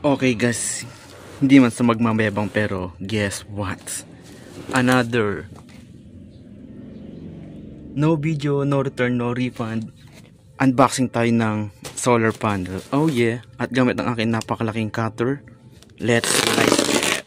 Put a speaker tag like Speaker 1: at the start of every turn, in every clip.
Speaker 1: Okay guys, hindi man sa magmamayabang pero guess what? Another no video, no return, no refund. Unboxing tayo ng solar panel. Oh yeah, at gamit ang aking napakalaking cutter. Let's slice it.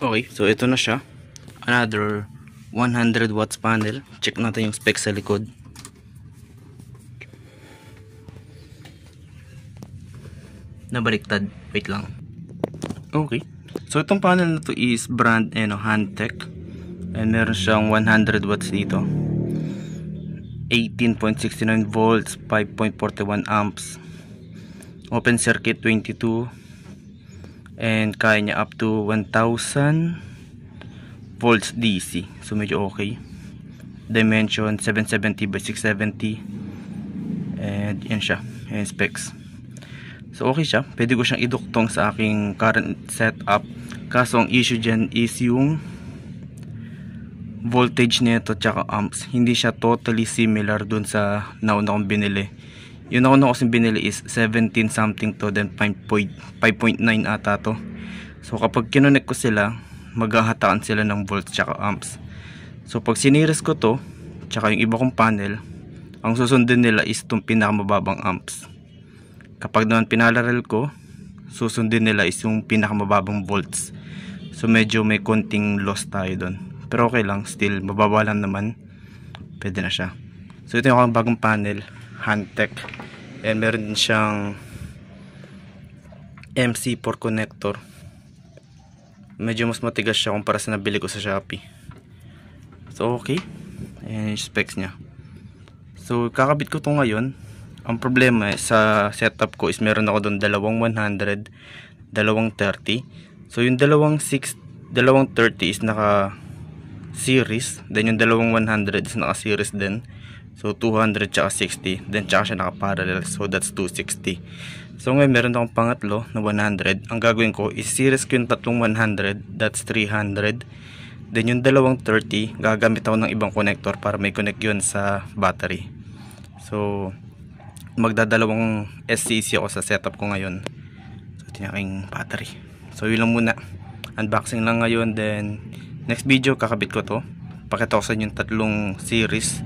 Speaker 1: Okay, so ito na siya. Another 100 watts panel. Check natin yung specs sa likod. Nabaliktad. Wait lang. Okay. So itong panel na to is brand Hantek. And meron siyang 100 watts dito. 18.69 volts, 5.41 amps. Open circuit 22. And kaya niya up to 1000 volts DC. So medyo okay. Dimension 770 by 670. And yan siya. Yan specs. So okay siya. Pwede ko siyang iduktong sa aking current setup. Kaso ang issue dyan is yung voltage nito tsaka amps. Hindi siya totally similar dun sa nauna kong binili. Yung nauna ko kasing binili is 17 something to, then 5.9 ata to. So kapag kinonect ko sila, maghahataan sila ng volts tsaka amps. So pag siniris ko to tsaka yung iba kong panel, ang susundin nila is itong pinakamababang amps. Kapag naman pinalarel ko, susundin nila is yung pinakamababang volts. So medyo may konting loss tayo doon. Pero okay lang, still mababa lang naman. Pwede na siya. So ito yung bagong panel, Hantek. And meron din siyang MC4 connector. Medyo mas matigas siya kumpara sa nabili ko sa Shopee. So okay. Ayan yung specs niya. So kakabit ko to ngayon. Ang problema sa setup ko is meron ako doon dalawang 100, dalawang 30. So yung dalawang 30 is naka series, then yung dalawang 100 is naka series din. So 200 tsaka 60, then tsaka siya naka parallel, so that's 260. So ngayon meron akong pangatlo na 100. Ang gagawin ko is series ko yung tatlong 100, that's 300. Then yung dalawang 30, gagamit ako ng ibang connector para may connect yun sa battery. So magdadalawang SCC ako sa setup ko ngayon. So ito yung aking battery. So yun lang muna, unboxing lang ngayon. Then next video kakabit ko to. Pakita ko sa inyo yung tatlong series,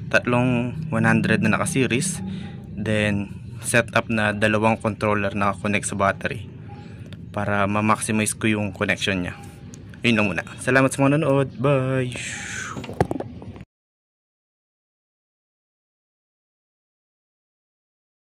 Speaker 1: tatlong 100 na naka series, then setup na dalawang controller na connect sa battery para ma-maximize ko yung connection nya. Yun lang muna. Salamat sa mga nanood. Bye.